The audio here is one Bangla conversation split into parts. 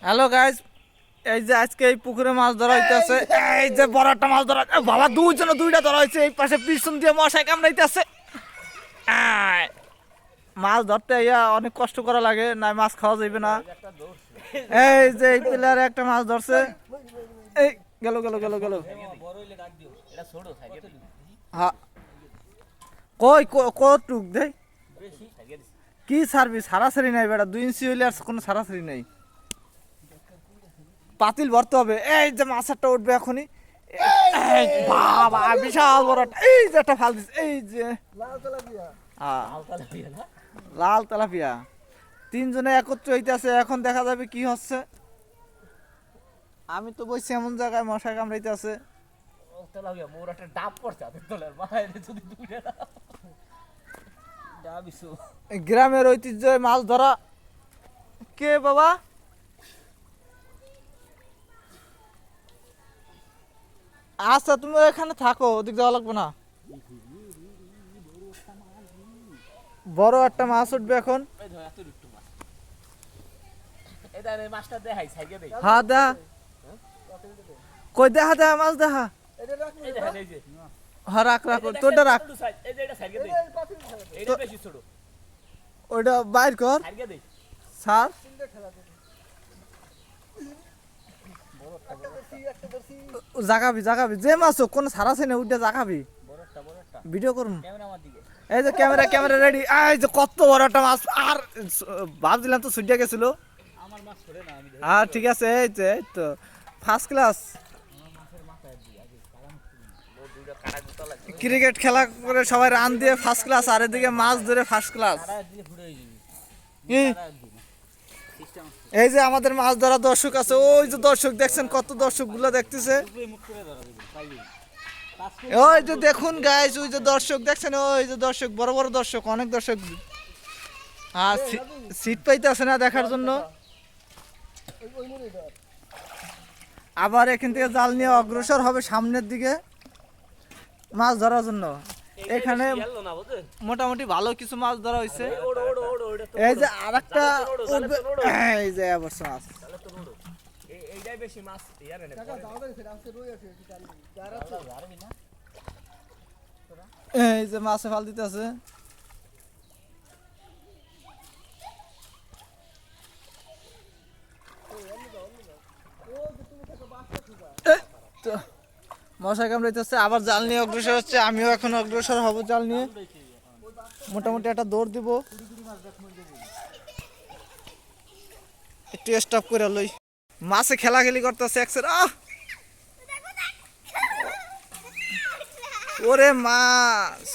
হ্যালো গাইস, এই যে আজকে এই পুকুরে মাছ ধরা হইতেছে। এই যে বড় একটা মাছ ধরা, বাবা দুইজনে দুইটা ধরা হয়েছে। এই পাশে পিছন দিয়ে মশাই কামড়াইতেছে। মাছ ধরতে ইয়া অনেক কষ্ট করা লাগে, না মাছ খাওয়া যাবে না। এই যে এই প্লেয়ারে একটা মাছ ধরছে। এই গেল গেল গেল গেল। হ্যাঁ, কই কটুক দে কি সার্ভিস, সারাসারি নাই বেটা, 2 ইঞ্চি হইলে আর কোনো সারাসারি নাই। পাতিল ভরতে হবে। এই যে মাছটা উঠবে এখনই। বাবা বিশাল বড় এই যে একটা ফাল দিচ্ছে। এই যে লাল তেলাপিয়া, তিনজনে একত্র হইতেছে। এখন দেখা যাবে কি হচ্ছে। আমি তো বলছি এমন জায়গায় মশা কামড়াইতেছে। গ্রামের ঐতিহ্য মাছ ধরা। কে বাবা? আচ্ছা তুমি এখানে থাকো, ওদিক যাওয়া লাগবে না। বড় একটা মাছ উঠবে এখন। হ্যাঁ দেখা, কই দেখা দেখা মাছ দেখা। হ্যাঁ রাখ রাখ, তোরটা রাখ। ওইটা বাইর কর স্যার। জাগাবি জাগাবি যে মাছ হোক, কোনো সারা আছে না, ওইটা জাগাবি। ভিডিও করুন। এই যে ক্যামেরা ক্যামেরা রেডি। এই যে কত বড় একটা মাছ। আর ভাবছিলাম তো ছুটিয়া গেছিল। হ্যাঁ ঠিক আছে, এই যে এই তো ফার্স্ট ক্লাস। ক্রিকেট খেলা করে সবাই রান দিয়ে ফার্স্ট ক্লাস, আর এদিকে মাছ ধরে ফার্স্ট ক্লাস। এই যে আমাদের মাছ ধরা দর্শক আছে, ওই যে দর্শক দেখছেন, কত দর্শক গুলো দেখতেছে। ওই যে দেখুন গাইস, ওই যে দর্শক দেখছেন, ওই যে দর্শক, বড় বড় দর্শক, অনেক দর্শক। আর সিট পাইতেছে না দেখার জন্য। আবার এখান থেকে জাল নিয়ে অগ্রসর হবে সামনের দিকে মাছ ধরার জন্য। এখানে মোটামুটি ভালো কিছু মাছ ধরা হয়েছে। এই যে আরেকটা, এই যে আবার মাছ। এই যে মাছে ফাল দিতে আছে। মশা কামড়াইতেছে, আবার জাল নিয়ে অগ্রসর হচ্ছে। আমিও এখন অগ্রসর হব জাল নিয়ে। মোটামুটি একটা দৌড় দিব, একটু স্টপ করে লই। মাছে খেলাখেলি করতেছে একসের। ওরে মাছ,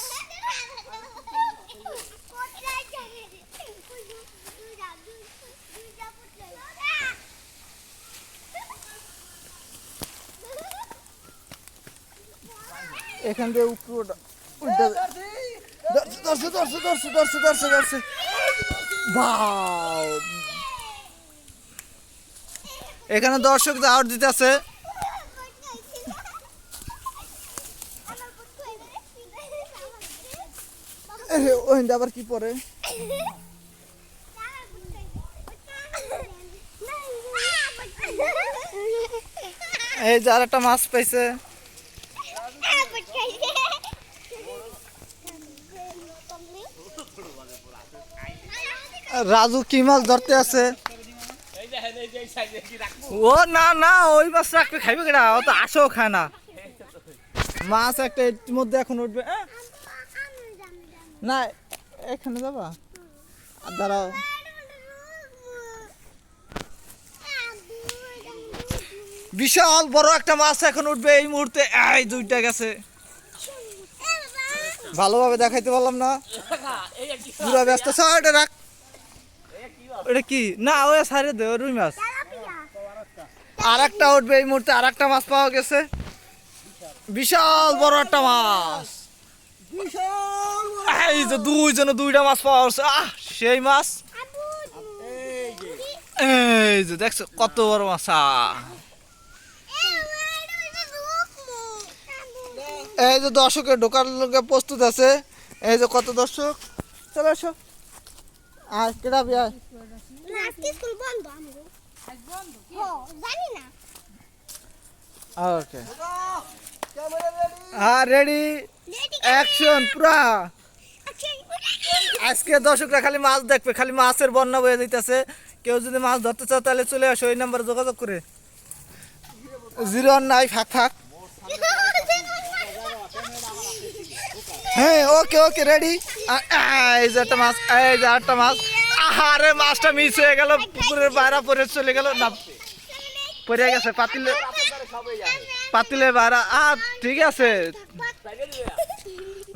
এখান দিয়ে উপরে ধরছে ধরছে ধরছে ধরছে ধরছে ধরছে। বাও, এখানে দর্শক দাওয়াত দিতেছে। আবার কি পরে। এই যে আর একটা মাছ পাইছে। রাজু কি মাছ ধরতে আছে। ও না না, ওই মাছ রাখতে খাইবে কেনা, ও তো আসেও খায় না। মাছ একটা ইতিমধ্যে এখন উঠবে। না এখানে যাবা, দাঁড়াও। বিশাল বড় একটা মাছ এখন উঠবে এই মুহূর্তে। এই দুইটা গেছে, ভালোভাবে দেখাইতে পারলাম না, পুরো ব্যস্ত। এটা রাখ, এটা কি না, ওই সাইডে দে, রুই মাছ। আর একটা উঠবে এই মুহূর্তে, আর একটা মাছ পাওয়া গেছে, বিশাল বড় একটা মাছ। এই যে দুইজনে দুইটা মাছ পাওয়া গেছে। সেই মাছ। এই যে দেখছো কত বড় মাছ। এই যে দর্শকের ঢোকার লোকে প্রস্তুত আছে। এই যে কত দর্শক, চলে আসো। আয় কেডা বিয়া না আজকে স্কুল বন্ধ আমগো আজ বন্ধ কি ও জানি না ওকে হ্যাঁ রেডি অ্যাকশন পুরা আজকে দর্শকরা খালি মাছ দেখবে, খালি মাছের বন্যা বয়ে দিতেছে। কেউ যদি মাছ ধরতে চাও তাহলে চলে আসো এই নাম্বারে যোগাযোগ করে। 019 ফাঁক ফাঁক। হ্যাঁ ওকে ওকে রেডি। এই যে একটা মাছ, এই যে একটা মাছ। আরে মাছটা মিস হয়ে গেল, পুকুরের বাইরে পড়ে চলে গেল, না পড়ে গেছে পাতিলে, পাতিলে বাইরে। ঠিক আছে,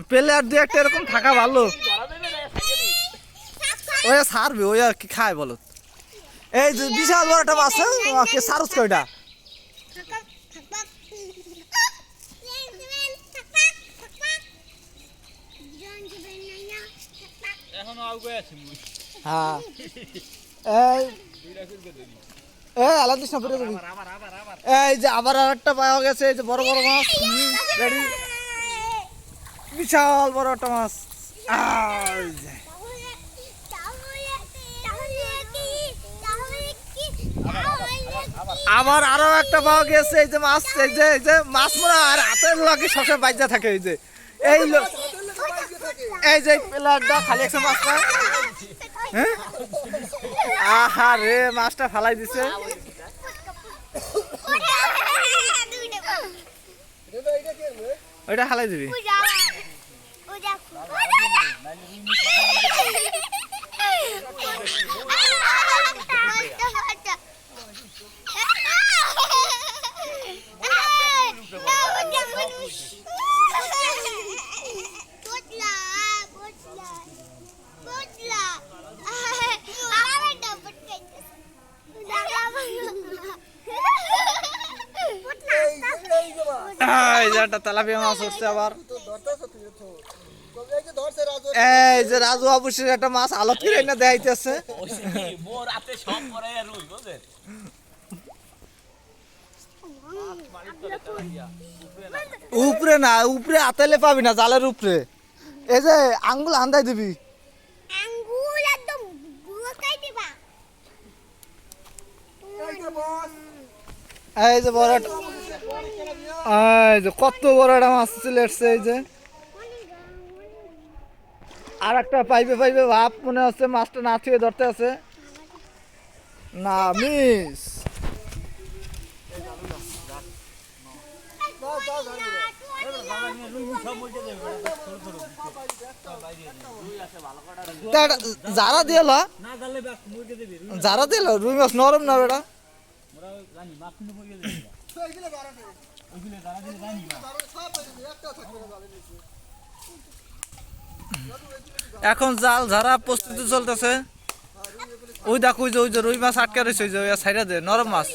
পেলে আর দু একটা এরকম থাকা ভালো। ওই সারবে, ওই আর কি খায় বলো। এই যে বিশাল বড় একটা মাছ, ওকে সারস কয়টা? হ্যাঁ এই আলাদা দিস না, পড়ে যাবি। এই যে আবার আর একটা পাওয়া গেছে, এই যে বড় বড় মাছ। রেডি, বিশাল বড় একটা মাছ। আবার আরো একটা পাওয়া গেছে, এই যে মাছ, এই যে মাছ মরা আর হাতের লাগে সবসময় বাইজা থাকে। এই যে এই যে প্লেয়ারটা খালি একটা মাছ পায়। হ্যাঁ আহা রে, মাছটা ফালাই দিছে। ওইটা ফালাই দিবি। তেলাপিয়া মাছ উঠছে আবার। এই যে রাজু অবশ্যই একটা মাছ আলত করে না দেখাইতেছে। উপরে না, উপরে আতাইলে পাবি না, জালের উপরে। এই যে আঙ্গুল আন্দাই দিবি, আঙ্গুল একদম গুকাই দিবা। এই যে বড়, এই যে কত বড় একটা মাছ চলে আসছে। এই যে আর একটা পাইবে পাইবে ভাব মনে হচ্ছে, মাছটা না ছুঁয়ে ধরতে আছে না, মিস। যারা দিল, যারা দিল রুই মাছ নরম না বেটা। এখন জাল ঝাড়া প্রস্তুতি চলতেছে। ওই দেখো, ওই যে রুই মাছ আটকে রয়েছে, ওই যে সাইডে নরম মাছ।